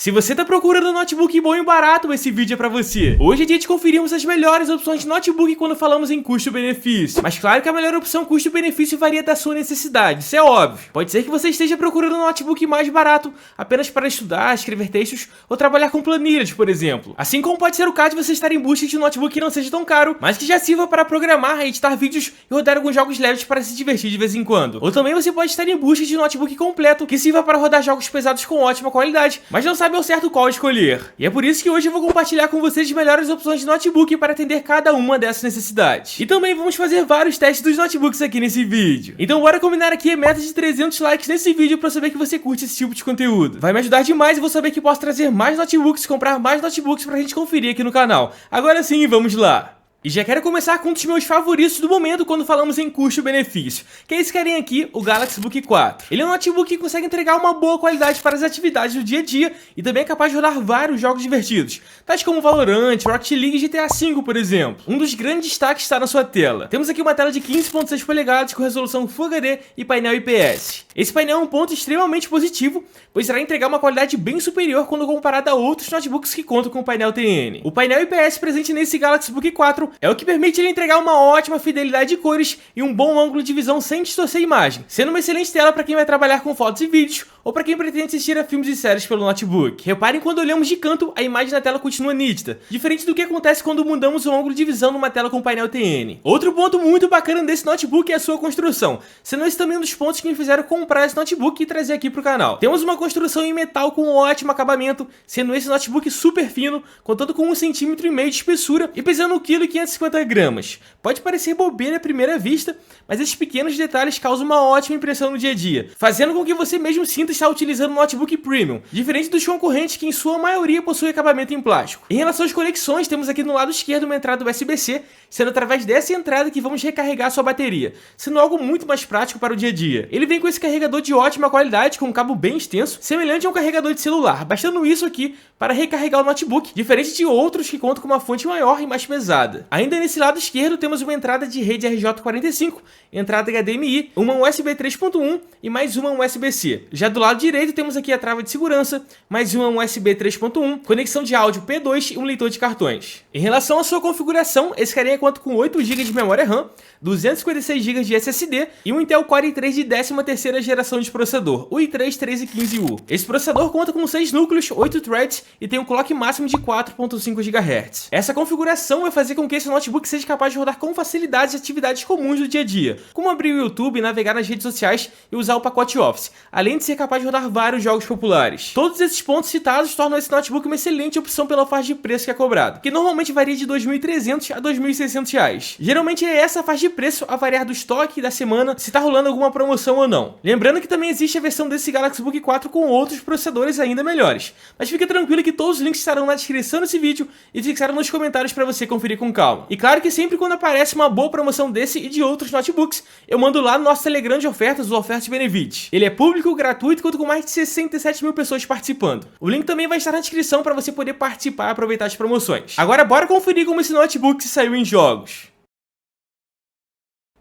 Se você tá procurando um notebook bom e barato, esse vídeo é pra você. Hoje é dia de conferirmos as melhores opções de notebook quando falamos em custo-benefício. Mas claro que a melhor opção custo-benefício varia da sua necessidade, isso é óbvio. Pode ser que você esteja procurando um notebook mais barato apenas para estudar, escrever textos ou trabalhar com planilhas, por exemplo. Assim como pode ser o caso de você estar em busca de um notebook que não seja tão caro, mas que já sirva para programar, editar vídeos e rodar alguns jogos leves para se divertir de vez em quando. Ou também você pode estar em busca de um notebook completo que sirva para rodar jogos pesados com ótima qualidade, mas não sabe ao certo qual escolher. E é por isso que hoje eu vou compartilhar com vocês as melhores opções de notebook para atender cada uma dessas necessidades. E também vamos fazer vários testes dos notebooks aqui nesse vídeo. Então bora combinar aqui a meta de 300 likes nesse vídeo para saber que você curte esse tipo de conteúdo. Vai me ajudar demais e vou saber que posso trazer mais notebooks, comprar mais notebooks pra gente conferir aqui no canal. Agora sim, vamos lá! E já quero começar com um dos meus favoritos do momento quando falamos em custo-benefício, que é esse carinha aqui, o Galaxy Book 4. Ele é um notebook que consegue entregar uma boa qualidade para as atividades do dia a dia e também é capaz de rodar vários jogos divertidos, tais como Valorant, Rocket League e GTA V, por exemplo. Um dos grandes destaques está na sua tela. Temos aqui uma tela de 15.6 polegadas com resolução Full HD e painel IPS. Esse painel é um ponto extremamente positivo, pois irá entregar uma qualidade bem superior quando comparado a outros notebooks que contam com painel TN. O painel IPS presente nesse Galaxy Book 4 é o que permite ele entregar uma ótima fidelidade de cores e um bom ângulo de visão sem distorcer a imagem, sendo uma excelente tela para quem vai trabalhar com fotos e vídeos ou para quem pretende assistir a filmes e séries pelo notebook. Reparem quando olhamos de canto, a imagem da tela continua nítida, diferente do que acontece quando mudamos o ângulo de visão numa tela com painel TN. Outro ponto muito bacana desse notebook é a sua construção, sendo esse também um dos pontos que me fizeram comprar esse notebook e trazer aqui para o canal. Temos uma construção em metal com um ótimo acabamento, sendo esse notebook super fino, contando com 1,5 cm de espessura e pesando 1,550 gramas. Pode parecer bobeira à primeira vista, mas esses pequenos detalhes causam uma ótima impressão no dia a dia, fazendo com que você mesmo sinta estar utilizando um notebook premium, diferente dos concorrentes que em sua maioria possuem acabamento em plástico. Em relação às conexões, temos aqui no lado esquerdo uma entrada USB-C, sendo através dessa entrada que vamos recarregar sua bateria, sendo algo muito mais prático para o dia a dia. Ele vem com esse carregador de ótima qualidade, com um cabo bem extenso, semelhante a um carregador de celular, bastando isso aqui para recarregar o notebook, diferente de outros que contam com uma fonte maior e mais pesada. Ainda nesse lado esquerdo temos uma entrada de rede RJ45, entrada HDMI, uma USB 3.1 e mais uma USB-C. Já do lado direito temos aqui a trava de segurança, mais uma USB 3.1, conexão de áudio P2 e um leitor de cartões. Em relação à sua configuração, esse carinha conta com 8 GB de memória RAM, 256 GB de SSD e um Intel Core i3 de 13ª geração de processador, o i3-1315U. Esse processador conta com 6 núcleos, 8 threads e tem um clock máximo de 4.5 GHz. Essa configuração vai fazer com que esse notebook seja capaz de rodar com facilidade atividades comuns do dia a dia, como abrir o YouTube, navegar nas redes sociais e usar o pacote Office, além de ser capaz de rodar vários jogos populares. Todos esses pontos citados tornam esse notebook uma excelente opção pela faixa de preço que é cobrado, que normalmente varia de R$ 2.300 a R$ 2.600. Geralmente é essa faixa de preço a variar do estoque da semana, se está rolando alguma promoção ou não. Lembrando que também existe a versão desse Galaxy Book 4 com outros processadores ainda melhores. Mas fica tranquilo que todos os links estarão na descrição desse vídeo e fixaram nos comentários para você conferir com calma. E claro que sempre quando aparece uma boa promoção desse e de outros notebooks, eu mando lá no nosso Telegram de ofertas, o Ofertas Benefit. Ele é público, gratuito e conta com mais de 67 mil pessoas participando. O link também vai estar na descrição para você poder participar e aproveitar as promoções. Agora bora conferir como esse notebook se saiu em jogos.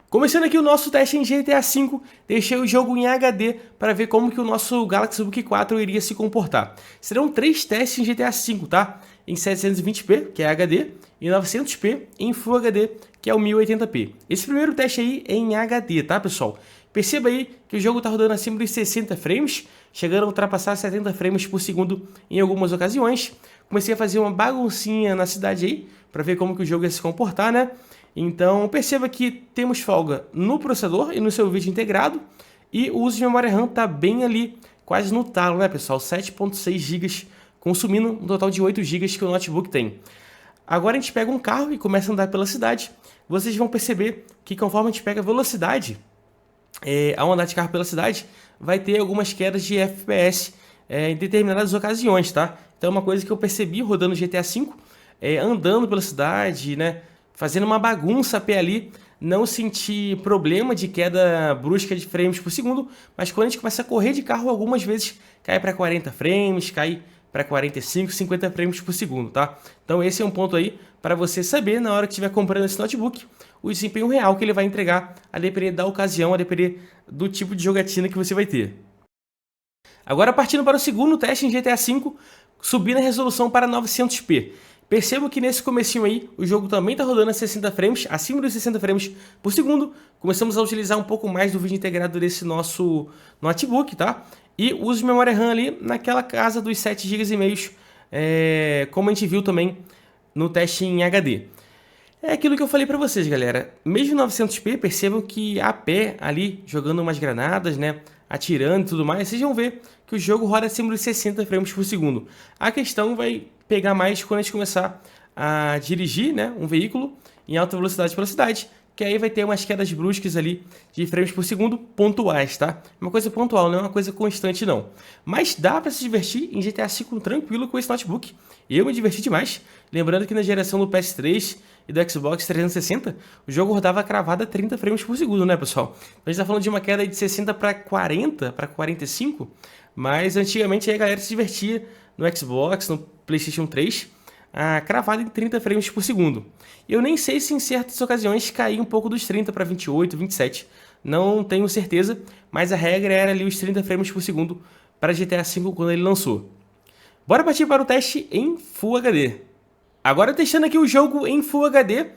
Começando aqui o nosso teste em GTA V, deixei o jogo em HD para ver como que o nosso Galaxy Book 4 iria se comportar. Serão 3 testes em GTA V, tá? Em 720p, que é HD, e 900p em Full HD, que é o 1080p. Esse primeiro teste aí é em HD, tá, pessoal? Perceba aí que o jogo está rodando acima dos 60 frames, chegando a ultrapassar 70 frames por segundo em algumas ocasiões. Comecei a fazer uma baguncinha na cidade aí, para ver como que o jogo ia se comportar, né? Então perceba que temos folga no processador e no seu vídeo integrado, e o uso de memória RAM está bem ali, quase no talo, né, pessoal? 7.6 GB, consumindo um total de 8 GB que o notebook tem. Agora a gente pega um carro e começa a andar pela cidade. Vocês vão perceber que conforme a gente pega velocidade, ao andar de carro pela cidade, vai ter algumas quedas de FPS em determinadas ocasiões, tá? Então é uma coisa que eu percebi rodando GTA V, andando pela cidade, né? Fazendo uma bagunça a pé ali, não senti problema de queda brusca de frames por segundo, mas quando a gente começa a correr de carro, algumas vezes cai para 40 frames, cai para 45, 50 frames por segundo, tá? Então esse é um ponto aí para você saber na hora que estiver comprando esse notebook, o desempenho real que ele vai entregar, a depender da ocasião, a depender do tipo de jogatina que você vai ter. Agora partindo para o segundo teste em GTA V, subindo a resolução para 900p. Percebo que nesse comecinho aí, o jogo também está rodando a 60 frames, acima dos 60 frames por segundo. Começamos a utilizar um pouco mais do vídeo integrado desse nosso notebook, tá? E uso de memória RAM ali naquela casa dos 7,5 GB, como a gente viu também no teste em HD. É aquilo que eu falei pra vocês, galera. Mesmo 900p, percebam que a pé ali, jogando umas granadas, né? Atirando e tudo mais, vocês vão ver que o jogo roda acima dos 60 frames por segundo. A questão vai pegar mais quando a gente começar a dirigir, né, um veículo em alta velocidade pela cidade, que aí vai ter umas quedas bruscas ali de frames por segundo pontuais, tá? Uma coisa pontual, não é uma coisa constante não. Mas dá para se divertir em GTA V tranquilo com esse notebook. Eu me diverti demais. Lembrando que na geração do PS3 e do Xbox 360, o jogo rodava cravado a 30 frames por segundo, né, pessoal? Então a gente tá falando de uma queda de 60 para 40, para 45, mas antigamente aí a galera se divertia no Xbox, no PlayStation 3, cravado em 30 frames por segundo. Eu nem sei se em certas ocasiões caía um pouco dos 30 para 28, 27. Não tenho certeza, mas a regra era ali os 30 frames por segundo para GTA V quando ele lançou. Bora partir para o teste em Full HD. Agora testando aqui o jogo em Full HD.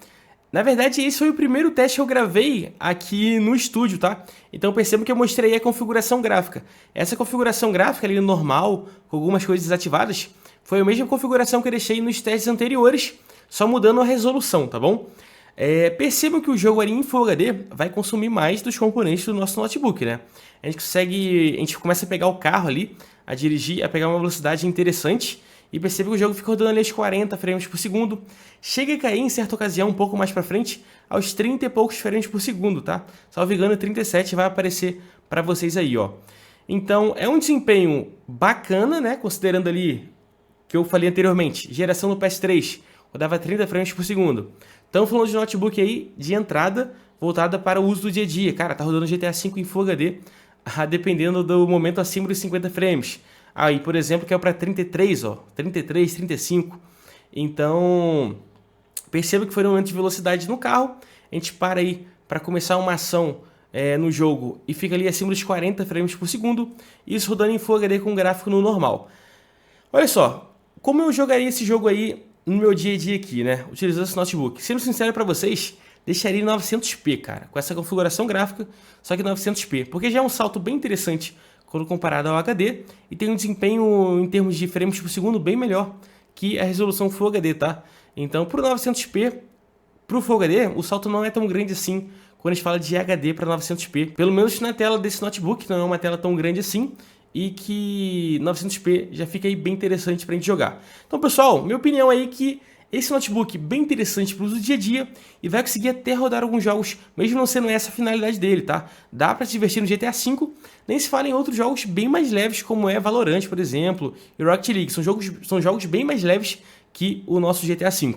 Na verdade, esse foi o primeiro teste que eu gravei aqui no estúdio, tá? Então perceba que eu mostrei a configuração gráfica. Essa configuração gráfica ali normal, com algumas coisas desativadas, foi a mesma configuração que eu deixei nos testes anteriores, só mudando a resolução, tá bom? Percebam que o jogo ali em Full HD vai consumir mais dos componentes do nosso notebook, né? A gente começa a pegar o carro ali, a dirigir, a pegar uma velocidade interessante, e percebe que o jogo fica rodando ali aos 40 frames por segundo, chega a cair em certa ocasião um pouco mais pra frente, aos 30 e poucos frames por segundo, tá? Salvo engano, 37 vai aparecer pra vocês aí, ó. Então, é um desempenho bacana, né? Considerando ali que eu falei anteriormente, geração do PS3, rodava 30 frames por segundo. Estamos falando de notebook aí de entrada, voltada para o uso do dia a dia. Cara, tá rodando GTA V em Full HD, dependendo do momento acima dos 50 frames. Aí, por exemplo, que é para 33, ó, 33, 35. Então, perceba que foi um momento de velocidade no carro. A gente para aí para começar uma ação no jogo e fica ali acima dos 40 frames por segundo. Isso rodando em Full HD com gráfico no normal. Olha só, como eu jogaria esse jogo aí no meu dia a dia aqui, né? Utilizando esse notebook. Sendo sincero para vocês, deixaria em 900p, cara. Com essa configuração gráfica, só que 900p. Porque já é um salto bem interessante quando comparado ao HD, e tem um desempenho em termos de frames por segundo bem melhor que a resolução Full HD, tá? Então, pro 900p, pro Full HD, o salto não é tão grande assim quando a gente fala de HD para 900p. Pelo menos na tela desse notebook, não é uma tela tão grande assim, e que 900p já fica aí bem interessante pra gente jogar. Então, pessoal, minha opinião aí é que esse notebook bem interessante para o uso do dia a dia e vai conseguir até rodar alguns jogos, mesmo não sendo essa a finalidade dele, tá? Dá para se divertir no GTA V, nem se fala em outros jogos bem mais leves, como é Valorant, por exemplo, e Rocket League. São jogos bem mais leves que o nosso GTA V.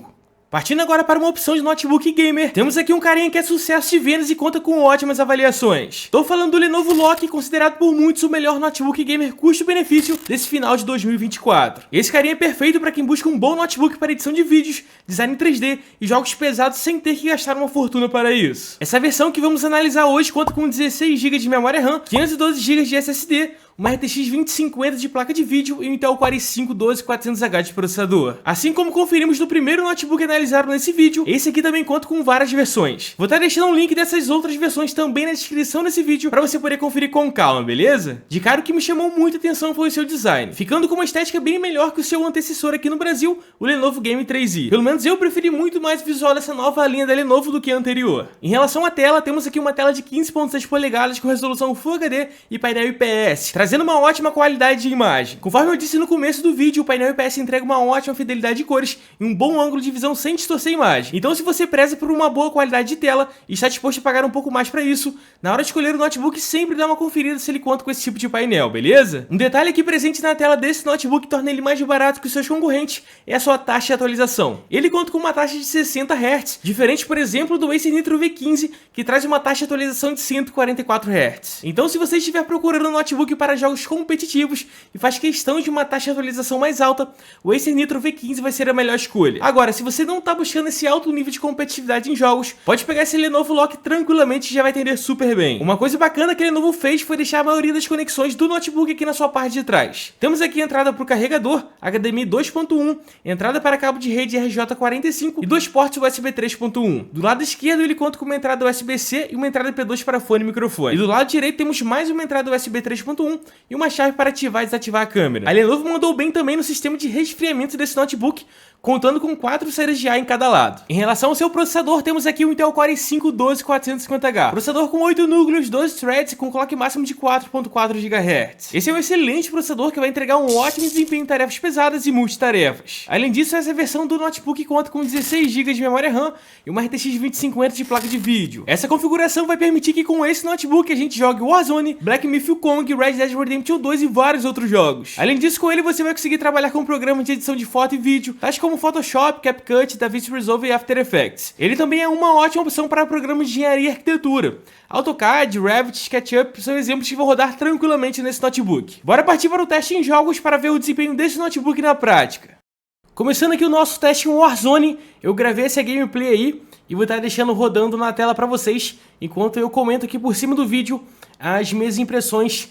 Partindo agora para uma opção de notebook gamer, temos aqui um carinha que é sucesso de vendas e conta com ótimas avaliações. Tô falando do Lenovo Lock, considerado por muitos o melhor notebook gamer custo-benefício desse final de 2024. Esse carinha é perfeito para quem busca um bom notebook para edição de vídeos, design em 3D e jogos pesados sem ter que gastar uma fortuna para isso. Essa versão que vamos analisar hoje conta com 16 GB de memória RAM, 512 GB de SSD, uma RTX 2050 de placa de vídeo e um Intel Core i5-12400H de processador. Assim como conferimos no primeiro notebook analisado nesse vídeo, esse aqui também conta com várias versões. Vou estar deixando um link dessas outras versões também na descrição desse vídeo para você poder conferir com calma, beleza? De cara, o que me chamou muita atenção foi o seu design, ficando com uma estética bem melhor que o seu antecessor aqui no Brasil, o Lenovo Game 3i. Pelo menos eu preferi muito mais o visual dessa nova linha da Lenovo do que a anterior. Em relação à tela, temos aqui uma tela de 15.6 polegadas com resolução Full HD e painel IPS, trazendo uma ótima qualidade de imagem. Conforme eu disse no começo do vídeo, o painel IPS entrega uma ótima fidelidade de cores e um bom ângulo de visão sem distorcer a imagem. Então, se você preza por uma boa qualidade de tela e está disposto a pagar um pouco mais para isso, na hora de escolher o notebook, sempre dá uma conferida se ele conta com esse tipo de painel, beleza? Um detalhe aqui presente na tela desse notebook que torna ele mais barato que os seus concorrentes é a sua taxa de atualização. Ele conta com uma taxa de 60 Hz, diferente, por exemplo, do Acer Nitro V15, que traz uma taxa de atualização de 144 Hz. Então, se você estiver procurando um notebook para para jogos competitivos e faz questão de uma taxa de atualização mais alta, o Acer Nitro V15 vai ser a melhor escolha. Agora, se você não está buscando esse alto nível de competitividade em jogos, pode pegar esse Lenovo Lock tranquilamente e já vai entender super bem. Uma coisa bacana que a Lenovo fez foi deixar a maioria das conexões do notebook aqui na sua parte de trás. Temos aqui a entrada para o carregador, HDMI 2.1, entrada para cabo de rede RJ45 e 2 portos USB 3.1. Do lado esquerdo ele conta com uma entrada USB-C e uma entrada P2 para fone e microfone. E do lado direito temos mais uma entrada USB 3.1 e uma chave para ativar e desativar a câmera. A Lenovo mandou bem também no sistema de resfriamento desse notebook, contando com 4 saídas de ar em cada lado. Em relação ao seu processador, temos aqui o Intel Core i5-12450H. Processador com 8 núcleos, 12 threads com clock máximo de 4.4 GHz. Esse é um excelente processador que vai entregar um ótimo desempenho em tarefas pesadas e multitarefas. Além disso, essa versão do notebook conta com 16 GB de memória RAM e uma RTX 2050 de placa de vídeo. Essa configuração vai permitir que com esse notebook a gente jogue Warzone, Black Myth Wukong, Red Dead Redemption 2 e vários outros jogos. Além disso, com ele você vai conseguir trabalhar com programas de edição de foto e vídeo, tais como Photoshop, CapCut, DaVinci Resolve e After Effects. Ele também é uma ótima opção para programas de engenharia e arquitetura. AutoCAD, Revit, SketchUp são exemplos que vão rodar tranquilamente nesse notebook. Bora partir para o teste em jogos para ver o desempenho desse notebook na prática. Começando aqui o nosso teste em Warzone, eu gravei essa gameplay aí e vou estar deixando rodando na tela para vocês, enquanto eu comento aqui por cima do vídeo as minhas impressões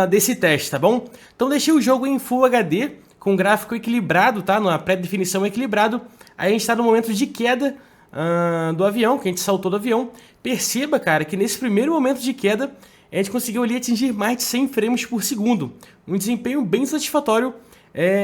desse teste, tá bom? Então deixei o jogo em Full HD, com gráfico equilibrado, tá? Na pré-definição equilibrado. Aí a gente está no momento de queda do avião, que a gente saltou do avião. Perceba, cara, que nesse primeiro momento de queda, a gente conseguiu ali atingir mais de 100 frames por segundo. Um desempenho bem satisfatório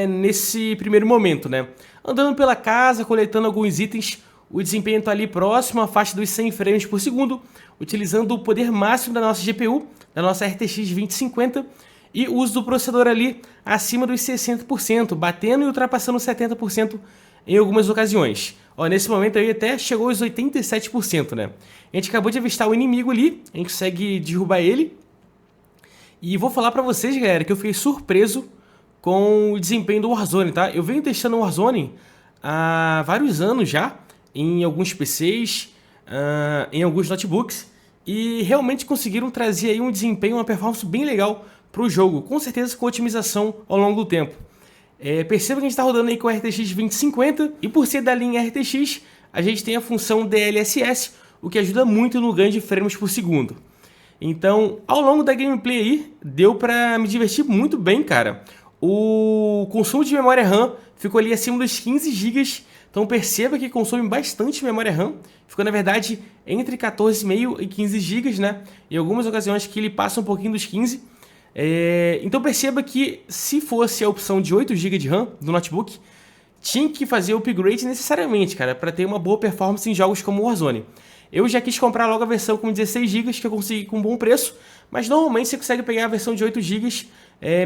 nesse primeiro momento, né? Andando pela casa, coletando alguns itens, o desempenho está ali próximo à faixa dos 100 frames por segundo, utilizando o poder máximo da nossa GPU, da nossa RTX 2050, e o uso do processador ali acima dos 60%, batendo e ultrapassando 70% em algumas ocasiões. Ó, nesse momento aí até chegou aos 87%, né? A gente acabou de avistar o inimigo ali, a gente consegue derrubar ele. E vou falar pra vocês, galera, que eu fiquei surpreso com o desempenho do Warzone, tá? Eu venho testando o Warzone há vários anos já, em alguns PCs, em alguns notebooks, e realmente conseguiram trazer aí um desempenho, uma performance bem legal para o jogo, com certeza com otimização ao longo do tempo. Perceba que a gente está rodando aí com a RTX 2050 e por ser da linha RTX, a gente tem a função DLSS, o que ajuda muito no ganho de frames por segundo. Então, ao longo da gameplay aí, deu para me divertir muito bem, cara. O consumo de memória RAM ficou ali acima dos 15 GB, então perceba que consome bastante memória RAM. Ficou, na verdade, entre 14,5 e 15 GB, né? Em algumas ocasiões que ele passa um pouquinho dos 15. Então perceba que se fosse a opção de 8 GB de RAM do notebook, tinha que fazer o upgrade necessariamente, cara, para ter uma boa performance em jogos como Warzone. Eu já quis comprar logo a versão com 16 GB, que eu consegui com um bom preço, mas normalmente você consegue pegar a versão de 8 GB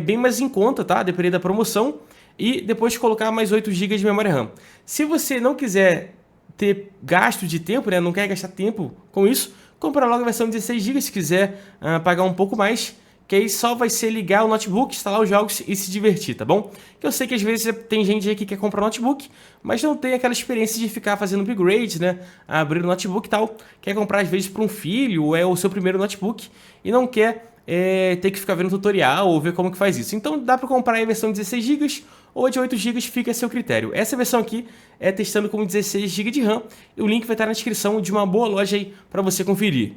bem mais em conta, tá? Dependendo da promoção, e depois colocar mais 8 GB de memória RAM. Se você não quiser ter gasto de tempo, né, não quer gastar tempo com isso, compra logo a versão de 16 GB se quiser pagar um pouco mais, que aí só vai ser ligar o notebook, instalar os jogos e se divertir, tá bom? Que eu sei que às vezes tem gente aí que quer comprar um notebook, mas não tem aquela experiência de ficar fazendo upgrade, né? Abrir o notebook e tal. Quer comprar às vezes para um filho, ou é o seu primeiro notebook, e não quer ter que ficar vendo tutorial ou ver como que faz isso. Então dá para comprar a versão de 16 GB ou de 8 GB, fica a seu critério. Essa versão aqui é testando com 16 GB de RAM, e o link vai estar na descrição de uma boa loja aí para você conferir.